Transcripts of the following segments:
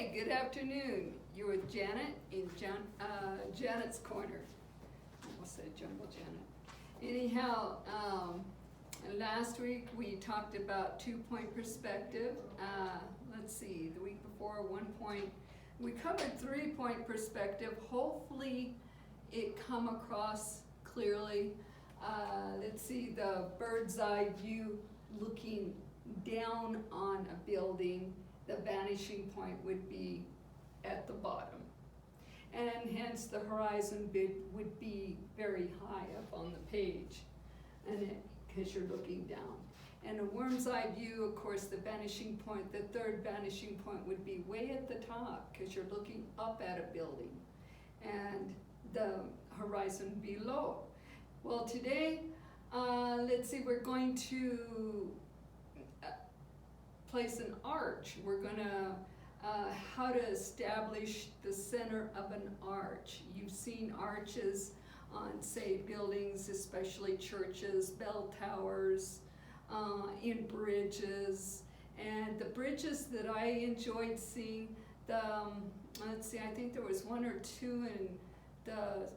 Hi, good afternoon. You're with Janet in Janet's Corner. I almost said Jumbo Janet. Anyhow, last week we talked about 2-point perspective. Let's see, the week before 1 point. We covered 3-point perspective. Hopefully it come across clearly. Let's see, the bird's eye view looking down on a building. The vanishing point would be at the bottom. And hence the horizon bit would be very high up on the page, and because you're looking down. And a worm's eye view, of course, the vanishing point, the third vanishing point would be way at the top because you're looking up at a building, and the horizon below. Well, today, let's see, we're going to place an arch. We're gonna, how to establish the center of an arch. You've seen arches on, say, buildings, especially churches, bell towers, in bridges. And the bridges that I enjoyed seeing, let's see, I think there was 1 or 2 in the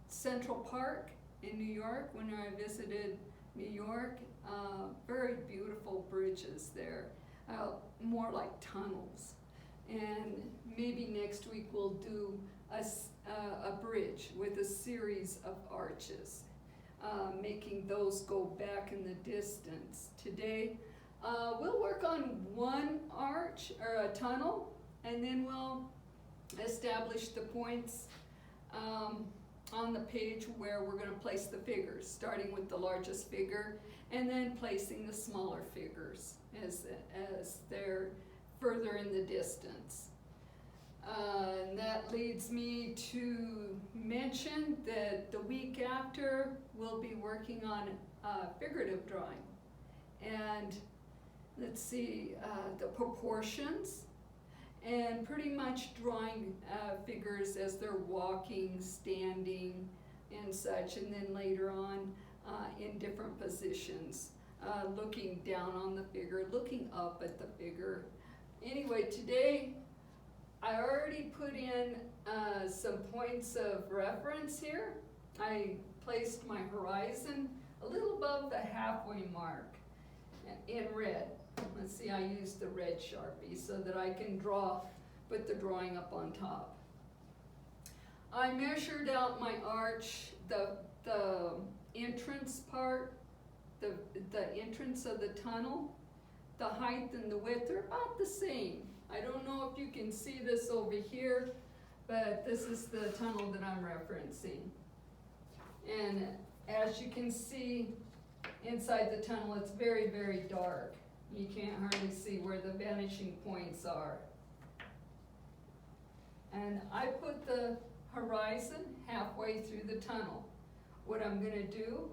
Central Park in New York when I visited New York. Very beautiful bridges there, more like tunnels. And maybe next week we'll do a bridge with a series of arches, making those go back in the distance. Today, we'll work on 1 arch or a tunnel, and then we'll establish the points on the page where we're going to place the figures, starting with the largest figure and then placing the smaller figures as they're further in the distance. And that leads me to mention that the week after we'll be working on figurative drawing. And let's see, the proportions, and pretty much drawing figures as they're walking, standing, and such, and then later on in different positions, looking down on the figure, looking up at the figure. Anyway, today I already put in some points of reference here. I placed my horizon a little above the halfway mark in red. Let's see, I used the red Sharpie so that I can put the drawing up on top. I measured out my arch, the entrance part, the entrance of the tunnel. The height and the width are about the same. I don't know if you can see this over here, but this is the tunnel that I'm referencing. And as you can see, inside the tunnel, it's very, very dark. You can't hardly see where the vanishing points are. And I put the horizon halfway through the tunnel. What I'm going to do,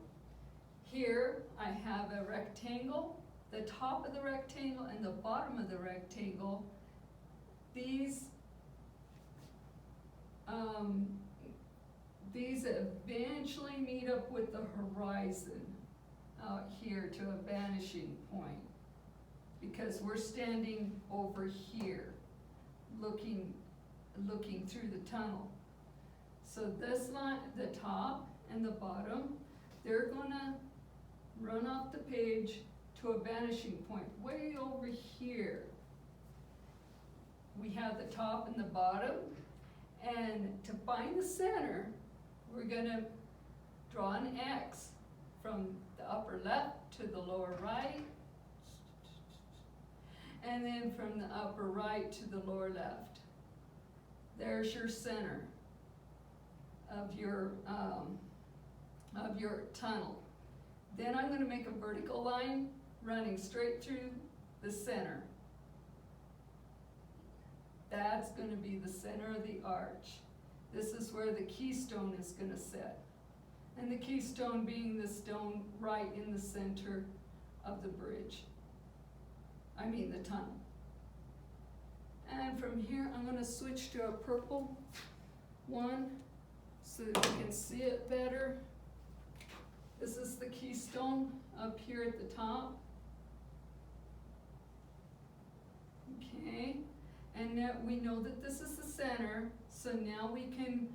here I have a rectangle, the top of the rectangle and the bottom of the rectangle. These eventually meet up with the horizon out here to a vanishing point, because we're standing over here looking through the tunnel. So this line, the top and the bottom, they're gonna run off the page to a vanishing point way over here. We have the top and the bottom, and to find the center, we're gonna draw an X from the upper left to the lower right, and then from the upper right to the lower left. There's your center of your tunnel. Then I'm going to make a vertical line running straight through the center. That's going to be the center of the arch. This is where the keystone is going to sit. And the keystone being the stone right in the center of the bridge. The tunnel. And from here, I'm going to switch to a purple one so that you can see it better. This is the keystone up here at the top. Okay, and we know that this is the center, so now we can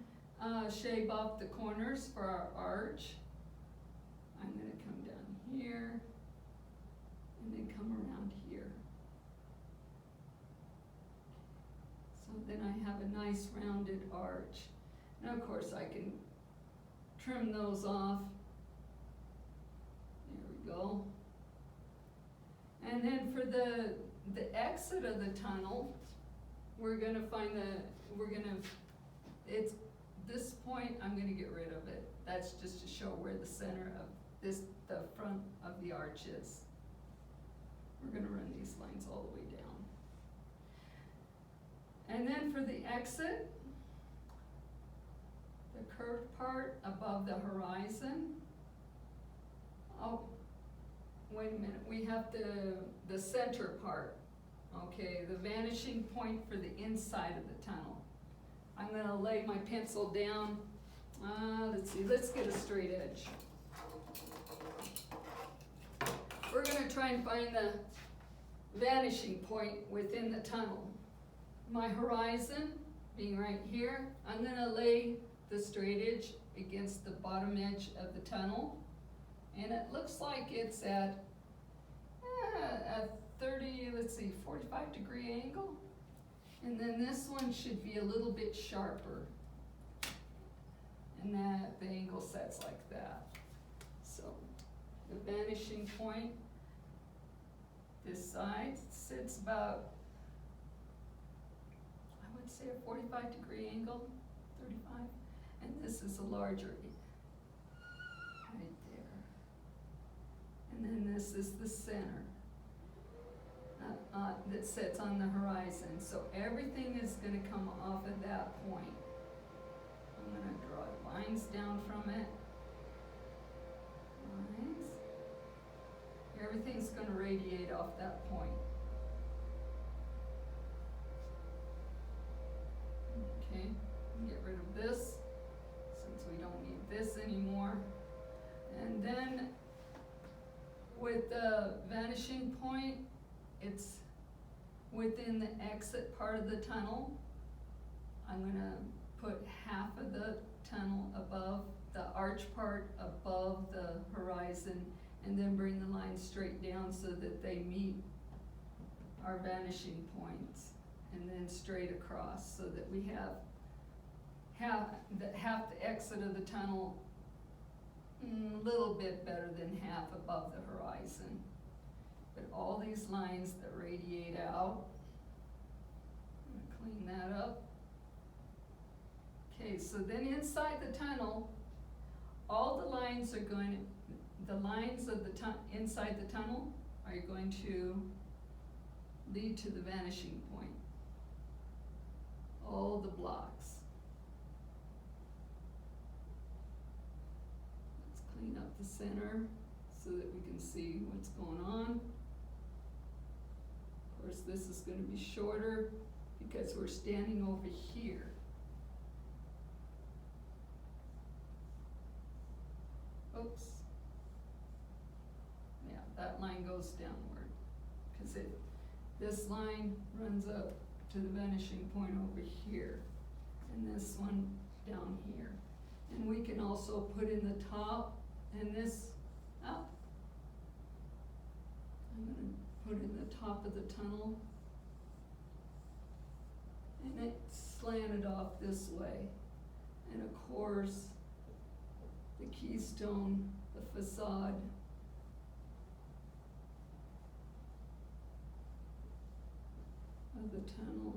shave off the corners for our arch. I'm gonna come down here, and then come around here. So then I have a nice rounded arch. Now of course I can trim those off. There we go. And then for the exit of the tunnel, we're gonna find it's this point, I'm gonna get rid of it. That's just to show where the center of the front of the arch is. We're gonna run these lines all the way down. And then for the exit, the curved part above the horizon. Oh, wait a minute, we have the center part. Okay, the vanishing point for the inside of the tunnel. I'm gonna lay my pencil down. Let's see, let's get a straight edge. We're gonna try and find the vanishing point within the tunnel. My horizon being right here, I'm gonna lay the straight edge against the bottom edge of the tunnel. And it looks like it's at a 45-degree angle. And then this one should be a little bit sharper. And that the angle sets like that. So the vanishing point, this side sits about, I would say a 45-degree angle, 35. And this is a larger, right there. And then this is the center that sits on the horizon. So everything is going to come off of that point. I'm going to draw lines down from it. Lines. Everything's going to radiate off that point. Okay, get rid of this since we don't need this anymore. And then with the vanishing point, it's within the exit part of the tunnel. I'm gonna put half of the tunnel above, the arch part above the horizon, and then bring the line straight down so that they meet our vanishing points, and then straight across so that we have half the exit of the tunnel a little bit better than half above the horizon. But all these lines that radiate out, I'm gonna clean that up. Okay, so then inside the tunnel, all the lines of the inside the tunnel are going to lead to the vanishing point. All the blocks. Let's clean up the center so that we can see what's going on. Of course, this is going to be shorter because we're standing over here. Oops. Yeah, that line goes downward because this line runs up to the vanishing point over here, and this one down here. And we can also put in the top and this up. I'm going to put in the top of the tunnel, and it's slanted off this way. And of course, the keystone, the facade, of the tunnel.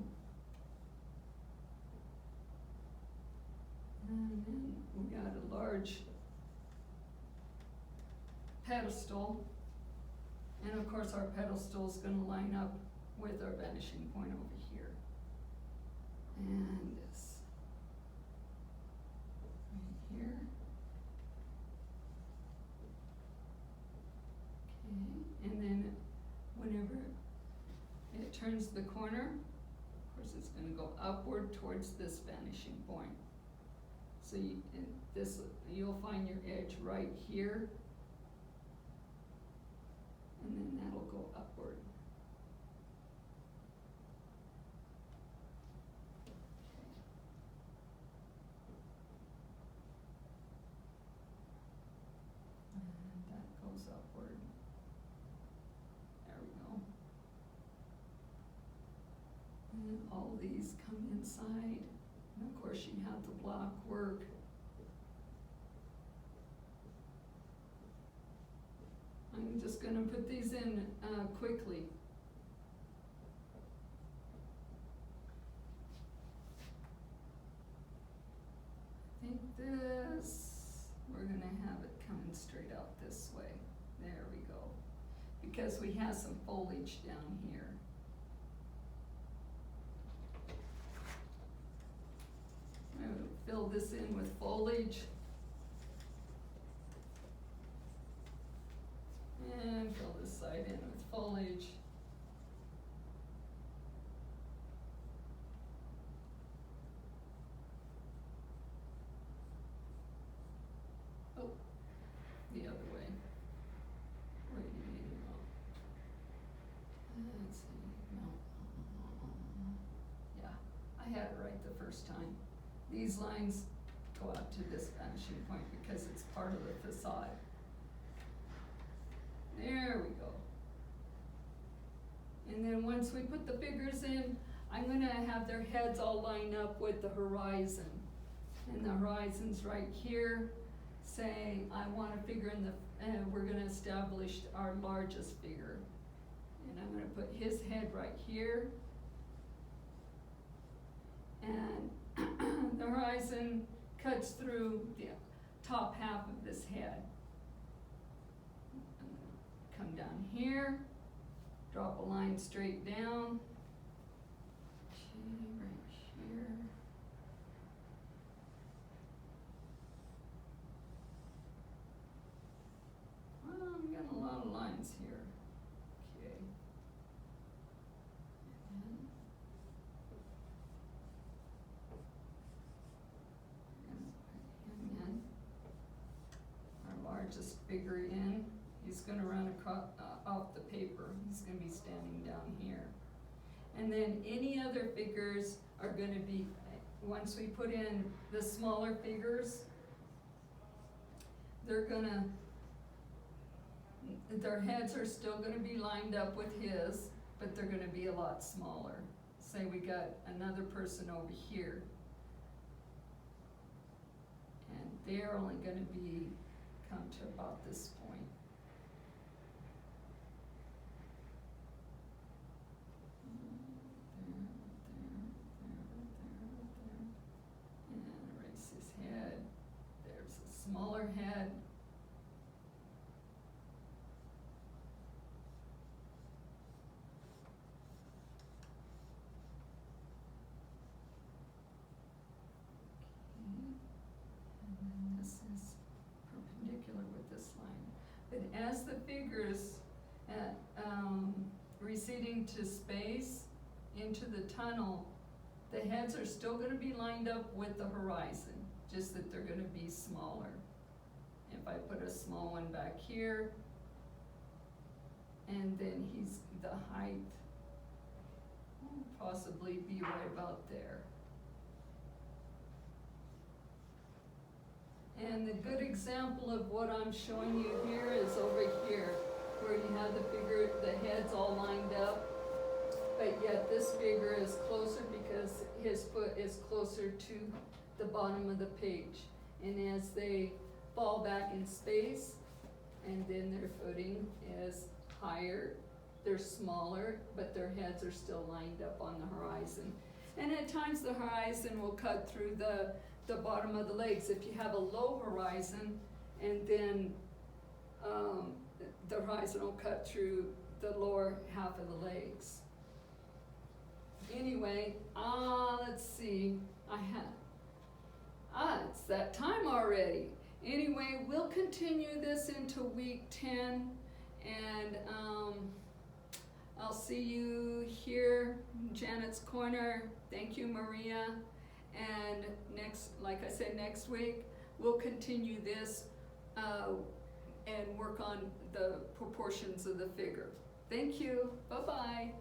And then we got a large pedestal. And of course our pedestal is going to line up with our vanishing point over here. And this right here. Okay, and then whenever it turns the corner, of course it's going to go upward towards this vanishing point. So you'll find your edge right here, and then that'll go upward. And all these come inside. And of course you have the block work. I'm just going to put these in quickly. I think this, we're going to have it coming straight out this way. There we go. Because we have some foliage down here. I'm going to fill this in with foliage. And fill this side in with foliage. Oh, the other way. Where do you need to go? Let's see. No. Yeah, I had it right the first time. These lines go out to this vanishing point because it's part of the facade. There we go. And then once we put the figures in, I'm gonna have their heads all line up with the horizon. And the horizon's right here. Say, I want a figure in the, we're gonna establish our largest figure. And I'm gonna put his head right here. And the horizon cuts through the top half of this head. Come down here, drop a line straight down. Okay, right here. Well, I'm getting a lot of lines here. Okay. And then our largest figure in. He's going to run off the paper. He's going to be standing down here. And then any other figures are going to be, once we put in the smaller figures, they're going to, their heads are still going to be lined up with his, but they're going to be a lot smaller. Say we got another person over here. And they're only going to be, come to about this point. Smaller head. Okay. And then this is perpendicular with this line. But as the figures receding to space into the tunnel, the heads are still going to be lined up with the horizon. Just that they're going to be smaller. If I put a small one back here, and then he's, the height will possibly be right about there. And the good example of what I'm showing you here is over here, where you have the figure, the heads all lined up, but yet this figure is closer because his foot is closer to the bottom of the page. And as they fall back in space, and then their footing is higher, they're smaller, but their heads are still lined up on the horizon. And at times the horizon will cut through the bottom of the legs. If you have a low horizon, and then the horizon will cut through the lower half of the legs. Anyway, let's see, it's that time already. Anyway, we'll continue this into week 10, and I'll see you here, Janet's Corner. Thank you, Maria. And next, like I said, next week, we'll continue this and work on the proportions of the figure. Thank you. Bye-bye.